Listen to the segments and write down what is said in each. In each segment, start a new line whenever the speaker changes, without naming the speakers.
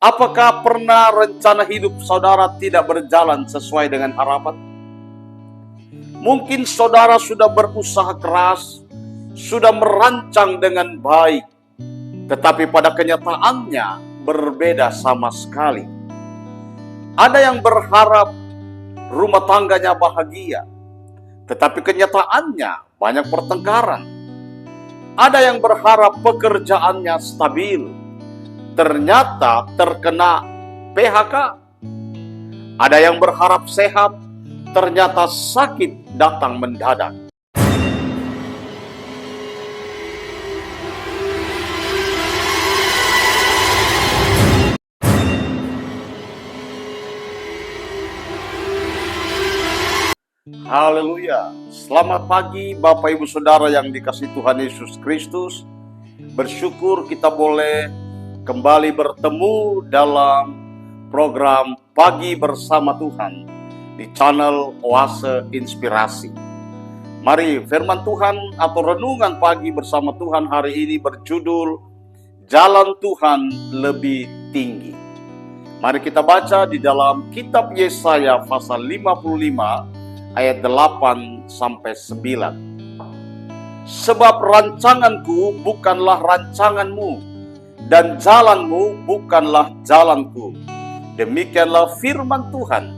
Apakah pernah rencana hidup saudara tidak berjalan sesuai dengan harapan? Mungkin saudara sudah berusaha keras, sudah merancang dengan baik, tetapi pada kenyataannya berbeda sama sekali. Ada yang berharap rumah tangganya bahagia, tetapi kenyataannya banyak pertengkaran. Ada yang berharap pekerjaannya stabil, ternyata terkena PHK. Ada yang berharap sehat, ternyata sakit datang mendadak. Haleluya. Selamat pagi Bapak Ibu Saudara yang dikasihi Tuhan Yesus Kristus. Bersyukur kita boleh kembali bertemu dalam program Pagi Bersama Tuhan di channel Oase Inspirasi. Mari firman Tuhan atau renungan pagi bersama Tuhan hari ini berjudul Jalan Tuhan Lebih Tinggi. Mari kita baca di dalam kitab Yesaya pasal 55 ayat 8 sampai 9. Sebab rancanganku bukanlah rancanganmu, dan jalanmu bukanlah jalanku. Demikianlah firman Tuhan.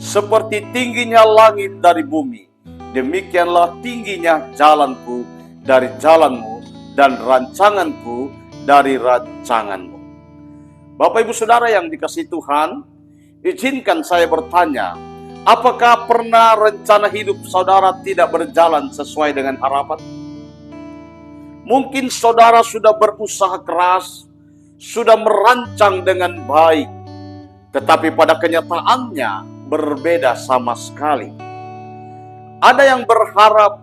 Seperti tingginya langit dari bumi, demikianlah tingginya jalanku dari jalanmu, dan rancanganku dari rancanganmu. Bapak Ibu Saudara yang dikasihi Tuhan, izinkan saya bertanya, apakah pernah rencana hidup saudara tidak berjalan sesuai dengan harapan? Mungkin saudara sudah berusaha keras, sudah merancang dengan baik, tetapi pada kenyataannya berbeda sama sekali. Ada yang berharap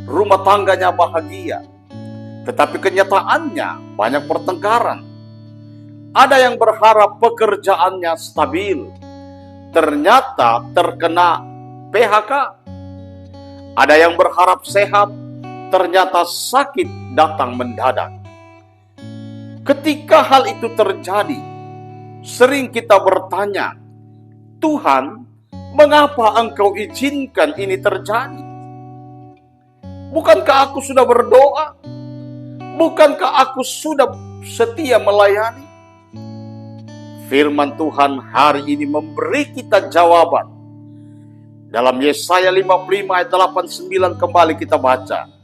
rumah tangganya bahagia, tetapi kenyataannya banyak pertengkaran. Ada yang berharap pekerjaannya stabil, ternyata terkena PHK. Ada yang berharap sehat, ternyata sakit datang mendadak. Ketika hal itu terjadi, sering kita bertanya, Tuhan, mengapa Engkau izinkan ini terjadi? Bukankah aku sudah berdoa? Bukankah aku sudah setia melayani? Firman Tuhan hari ini memberi kita jawaban. Dalam Yesaya 55 ayat 8-9 kembali kita baca.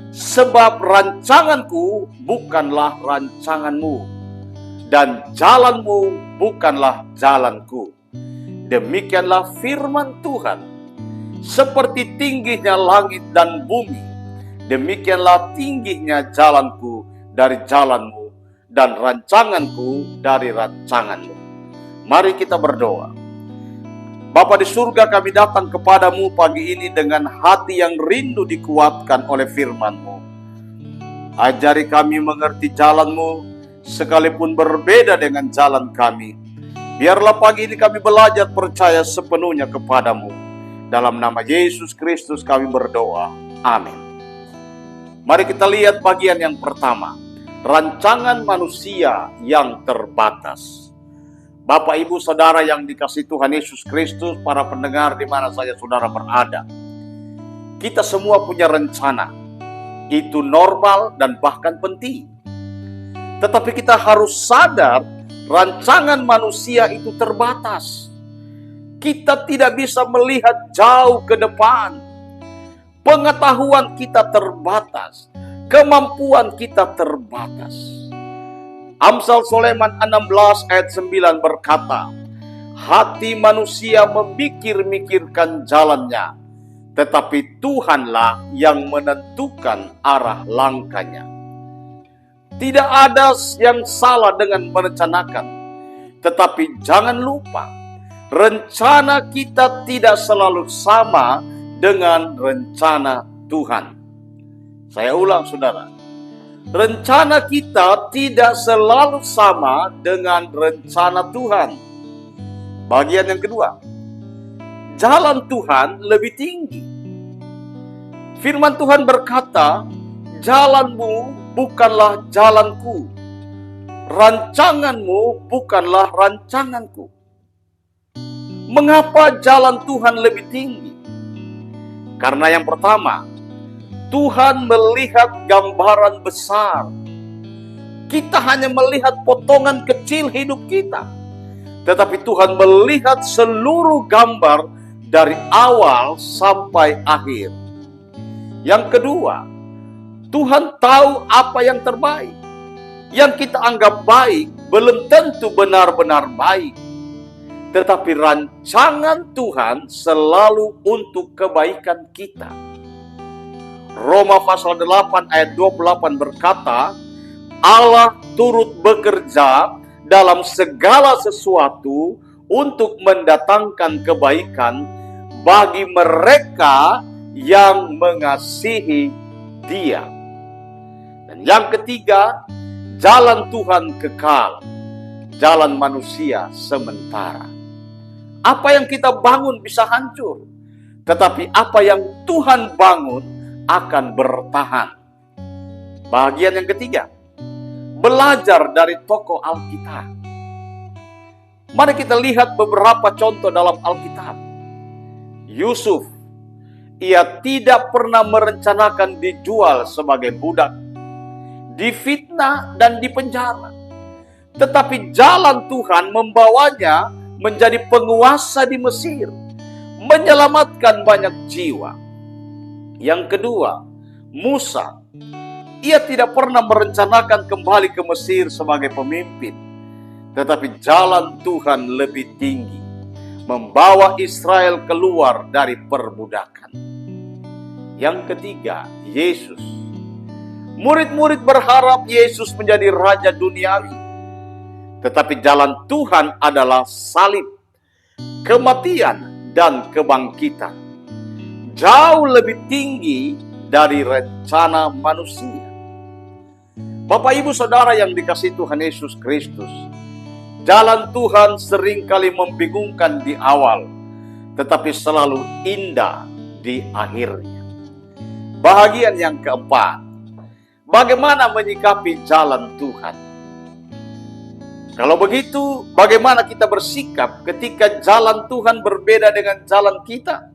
Sebab rancanganku bukanlah rancanganmu, dan jalanmu bukanlah jalanku. Demikianlah firman Tuhan. Seperti tingginya langit dan bumi, demikianlah tingginya jalanku dari jalanmu, dan rancanganku dari rancanganmu. Mari kita berdoa. Bapa di surga, kami datang kepadamu pagi ini dengan hati yang rindu dikuatkan oleh firman-Mu. Ajari kami mengerti jalan-Mu, sekalipun berbeda dengan jalan kami. Biarlah pagi ini kami belajar percaya sepenuhnya kepadamu. Dalam nama Yesus Kristus kami berdoa. Amin. Mari kita lihat bagian yang pertama. Rancangan manusia yang terbatas. Bapak, Ibu, Saudara yang dikasihi Tuhan Yesus Kristus, para pendengar di mana saja saudara berada. Kita semua punya rencana. Itu normal dan bahkan penting. Tetapi kita harus sadar, rancangan manusia itu terbatas. Kita tidak bisa melihat jauh ke depan. Pengetahuan kita terbatas. Kemampuan kita terbatas. Amsal Sulaiman 16 ayat 9 berkata, hati manusia memikir-mikirkan jalannya, tetapi Tuhanlah yang menentukan arah langkahnya. Tidak ada yang salah dengan merencanakan, tetapi jangan lupa, rencana kita tidak selalu sama dengan rencana Tuhan. Saya ulang saudara, rencana kita tidak selalu sama dengan rencana Tuhan. Bagian yang kedua, jalan Tuhan lebih tinggi. Firman Tuhan berkata, jalanmu bukanlah jalanku. rancanganmu bukanlah rancanganku. Mengapa jalan Tuhan lebih tinggi? Karena yang pertama, Tuhan melihat gambaran besar. Kita hanya melihat potongan kecil hidup kita. Tetapi Tuhan melihat seluruh gambar dari awal sampai akhir. Yang kedua, Tuhan tahu apa yang terbaik. Yang kita anggap baik belum tentu benar-benar baik. Tetapi rancangan Tuhan selalu untuk kebaikan kita. Roma pasal 8 ayat 28 berkata, Allah turut bekerja dalam segala sesuatu untuk mendatangkan kebaikan bagi mereka yang mengasihi Dia. Dan yang ketiga, jalan Tuhan kekal, jalan manusia sementara. Apa yang kita bangun bisa hancur, tetapi apa yang Tuhan bangun akan bertahan. Bagian yang ketiga, belajar dari tokoh Alkitab. Mari kita lihat beberapa contoh dalam Alkitab. Yusuf, ia tidak pernah merencanakan dijual sebagai budak, difitnah dan dipenjara. Tetapi jalan Tuhan membawanya menjadi penguasa di Mesir, menyelamatkan banyak jiwa. Yang kedua, Musa, ia tidak pernah merencanakan kembali ke Mesir sebagai pemimpin, tetapi jalan Tuhan lebih tinggi, membawa Israel keluar dari perbudakan. Yang ketiga, Yesus. Murid-murid berharap Yesus menjadi raja duniawi, tetapi jalan Tuhan adalah salib, kematian, dan kebangkitan. Jauh lebih tinggi dari rencana manusia. Bapak, Ibu, Saudara yang dikasihi Tuhan Yesus Kristus, jalan Tuhan seringkali membingungkan di awal, tetapi selalu indah di akhirnya. Bahagian yang keempat, bagaimana menyikapi jalan Tuhan? Kalau begitu, bagaimana kita bersikap ketika jalan Tuhan berbeda dengan jalan kita?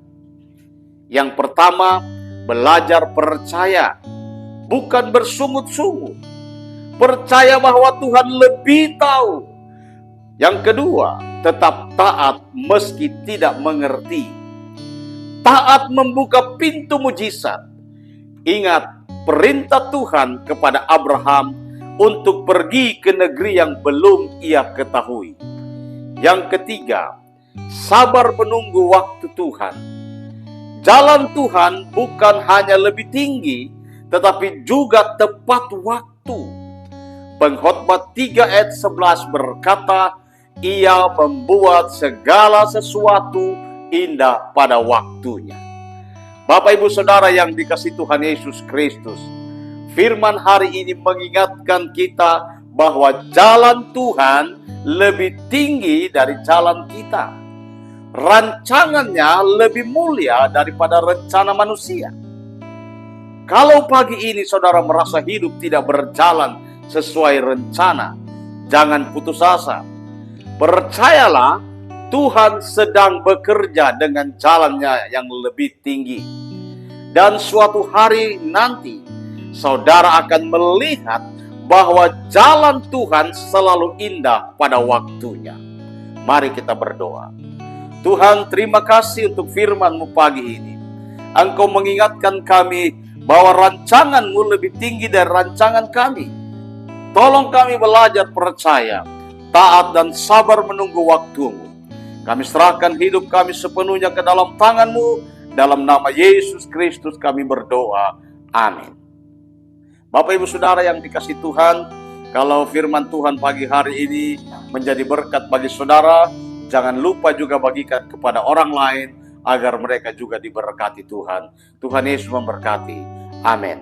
Yang pertama, belajar percaya, bukan bersungut-sungut. Percaya bahwa Tuhan lebih tahu. Yang kedua, tetap taat meski tidak mengerti. Taat membuka pintu mujizat. Ingat perintah Tuhan kepada Abraham untuk pergi ke negeri yang belum ia ketahui. Yang ketiga, sabar menunggu waktu Tuhan. Jalan Tuhan bukan hanya lebih tinggi, tetapi juga tepat waktu. Pengkhotbah 3 ayat 11 berkata, ia membuat segala sesuatu indah pada waktunya. Bapak, Ibu, Saudara yang dikasihi Tuhan Yesus Kristus, firman hari ini mengingatkan kita bahwa jalan Tuhan lebih tinggi dari jalan kita. Rancangannya lebih mulia daripada rencana manusia. Kalau pagi ini saudara merasa hidup tidak berjalan sesuai rencana, jangan putus asa. Percayalah, Tuhan sedang bekerja dengan jalannya yang lebih tinggi. Dan suatu hari nanti, saudara akan melihat bahwa jalan Tuhan selalu indah pada waktunya. Mari kita berdoa. Tuhan, terima kasih untuk firman-Mu pagi ini. Engkau mengingatkan kami bahwa rancangan-Mu lebih tinggi dari rancangan kami. Tolong kami belajar percaya, taat dan sabar menunggu waktu-Mu. Kami serahkan hidup kami sepenuhnya ke dalam tangan-Mu. Dalam nama Yesus Kristus kami berdoa. Amin. Bapak, Ibu, Saudara yang dikasihi Tuhan, kalau firman Tuhan pagi hari ini menjadi berkat bagi saudara, jangan lupa juga bagikan kepada orang lain agar mereka juga diberkati Tuhan. Tuhan Yesus memberkati. Amin.